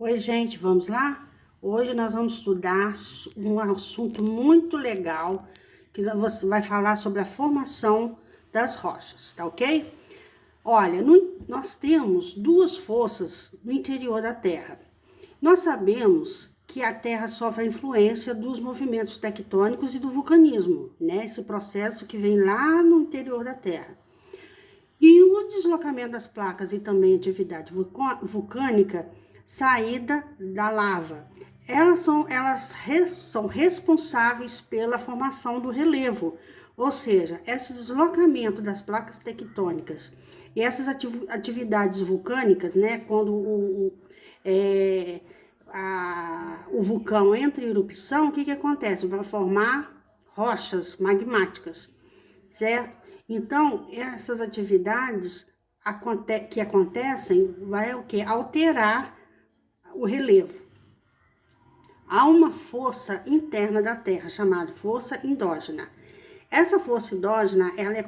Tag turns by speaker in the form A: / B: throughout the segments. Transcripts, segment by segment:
A: Oi, gente, vamos lá? Hoje nós vamos estudar um assunto muito legal, que você vai falar sobre a formação das rochas, tá ok? Olha, nós temos duas forças no interior da Terra. Nós sabemos que a Terra sofre a influência dos movimentos tectônicos e do vulcanismo, né? Esse processo que vem lá no interior da Terra. E o deslocamento das placas e também atividade vulcânica, saída da lava. Elas são responsáveis pela formação do relevo, ou seja, esse deslocamento das placas tectônicas e essas atividades vulcânicas, né, quando o vulcão entra em erupção, o que acontece? Vai formar rochas magmáticas, certo? Então, essas atividades que acontecem vai o quê? Alterar o relevo. Há uma força interna da Terra chamada força endógena. Essa força endógena, ela é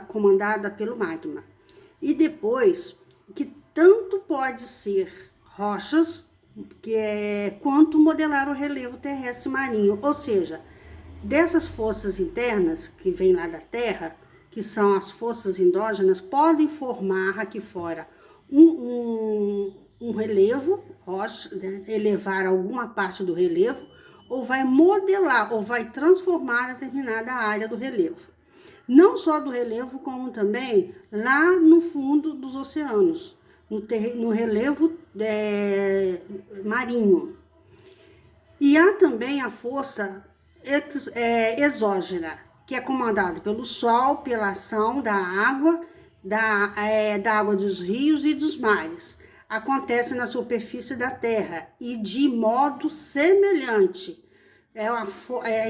A: comandada pelo magma. E depois, que tanto pode ser rochas, quanto modelar o relevo terrestre marinho. Ou seja, dessas forças internas que vêm lá da Terra, que são as forças endógenas, podem formar aqui fora um relevo, rocha, né, elevar alguma parte do relevo, ou vai modelar, ou vai transformar determinada área do relevo. Não só do relevo, como também lá no fundo dos oceanos, no relevo marinho. E há também a força exógena, que é comandada pelo Sol, pela ação da água, da água dos rios e dos mares. Acontece na superfície da Terra e de modo semelhante.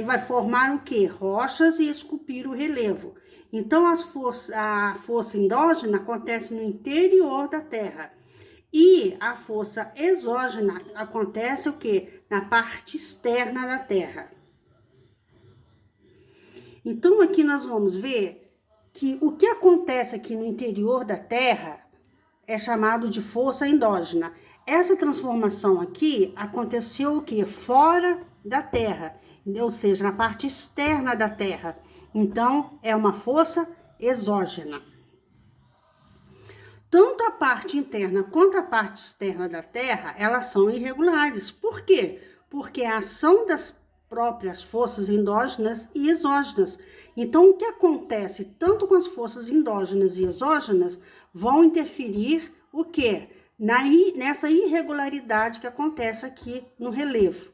A: Vai formar o quê? Rochas e esculpir o relevo. Então, a força endógena acontece no interior da Terra. E a força exógena acontece o quê? Na parte externa da Terra. Então, aqui nós vamos ver que o que acontece aqui no interior da Terra é chamado de força endógena. Essa transformação aqui aconteceu o quê? Fora da Terra, ou seja, na parte externa da Terra. Então, é uma força exógena. Tanto a parte interna quanto a parte externa da Terra, elas são irregulares. Por quê? Porque a ação das próprias forças endógenas e exógenas. Então, o que acontece tanto com as forças endógenas e exógenas vão interferir o quê? Nessa irregularidade que acontece aqui no relevo.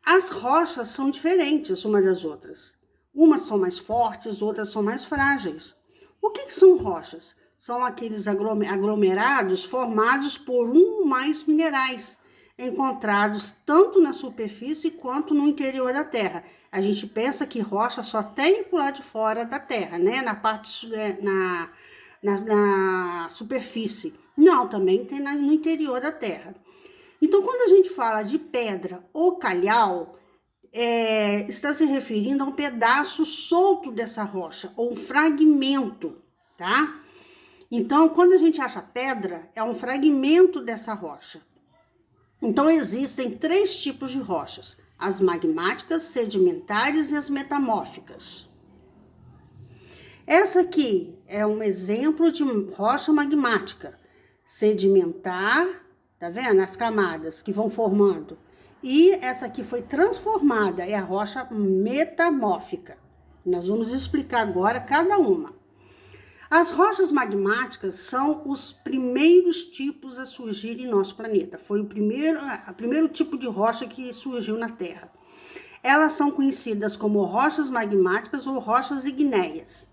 A: As rochas são diferentes umas das outras. Umas são mais fortes, outras são mais frágeis. O que são rochas? São aqueles aglomerados formados por um ou mais minerais, encontrados tanto na superfície quanto no interior da Terra. A gente pensa que rocha só tem por lá de fora da Terra, né? Na superfície. Não, também tem no interior da Terra. Então, quando a gente fala de pedra ou calhau, está se referindo a um pedaço solto dessa rocha, ou um fragmento, tá? Então, quando a gente acha pedra, é um fragmento dessa rocha. Então, existem três tipos de rochas: as magmáticas, sedimentares e as metamórficas. Essa aqui é um exemplo de rocha magmática, sedimentar, tá vendo? As camadas que vão formando. E essa aqui foi transformada, é a rocha metamórfica. Nós vamos explicar agora cada uma. As rochas magmáticas são os primeiros tipos a surgir em nosso planeta. Foi o primeiro tipo de rocha que surgiu na Terra. Elas são conhecidas como rochas magmáticas ou rochas ignéias.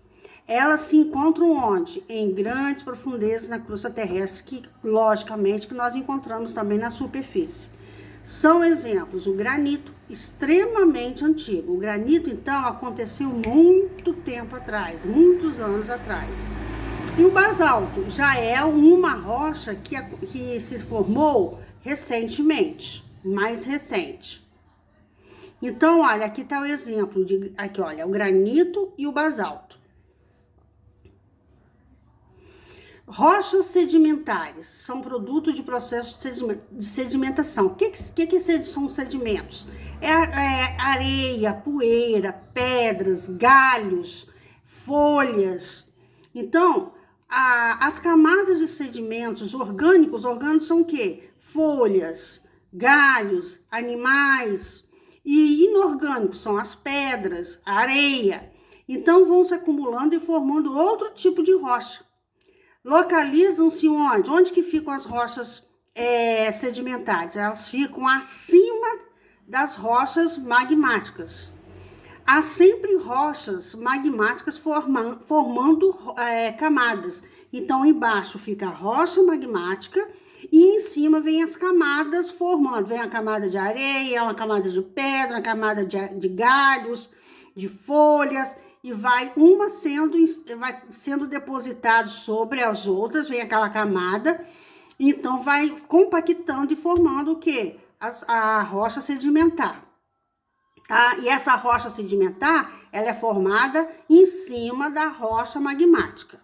A: Elas se encontram onde? Em grandes profundezas na crosta terrestre, que logicamente que nós encontramos também na superfície. São exemplos o granito, extremamente antigo. O granito, então, aconteceu muito tempo atrás, muitos anos atrás. E o basalto já é uma rocha que se formou recentemente, mais recente. Então, olha, aqui está o exemplo aqui, olha, o granito e o basalto. Rochas sedimentares são produto de processo de sedimentação. O que são sedimentos? Areia, poeira, pedras, galhos, folhas. Então, as camadas de sedimentos orgânicos são o quê? Folhas, galhos, animais. E inorgânicos são as pedras, a areia. Então, vão se acumulando e formando outro tipo de rocha. Localizam-se onde? Onde que ficam as rochas sedimentares? Elas ficam acima das rochas magmáticas. Há sempre rochas magmáticas formando camadas. Então, embaixo fica a rocha magmática e em cima vem as camadas formando. Vem a camada de areia, uma camada de pedra, uma camada de galhos, de folhas, e vai sendo depositado sobre as outras, vem aquela camada, então vai compactando e formando o quê? A rocha sedimentar. Tá? E essa rocha sedimentar, ela é formada em cima da rocha magmática.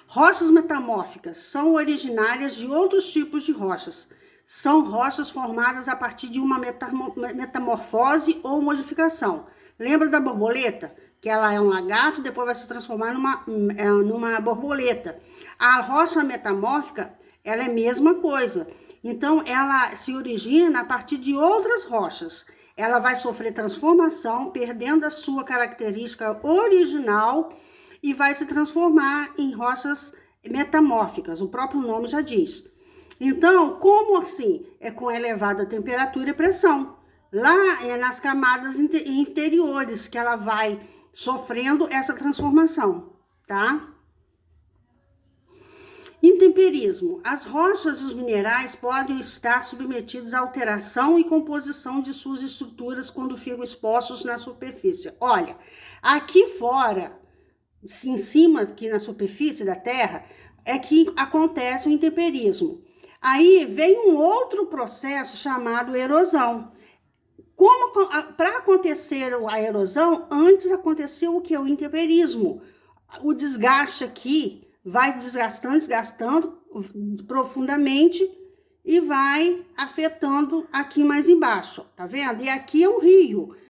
A: Rochas metamórficas são originárias de outros tipos de rochas. São rochas formadas a partir de uma metamorfose ou modificação. Lembra da borboleta? Que ela é um lagarto, depois vai se transformar numa borboleta. A rocha metamórfica, ela é a mesma coisa. Então, ela se origina a partir de outras rochas. Ela vai sofrer transformação, perdendo a sua característica original e vai se transformar em rochas metamórficas. O próprio nome já diz. Então, como assim? É com elevada temperatura e pressão. Lá é nas camadas interiores que ela vai sofrendo essa transformação, tá? Intemperismo. As rochas e os minerais podem estar submetidos à alteração e composição de suas estruturas quando ficam expostos na superfície. Olha, aqui fora, em cima, aqui na superfície da Terra, é que acontece o intemperismo. Aí vem um outro processo chamado erosão. Para acontecer a erosão, antes aconteceu o que? O intemperismo. O desgaste aqui vai desgastando profundamente e vai afetando aqui mais embaixo, tá vendo? E aqui é um rio.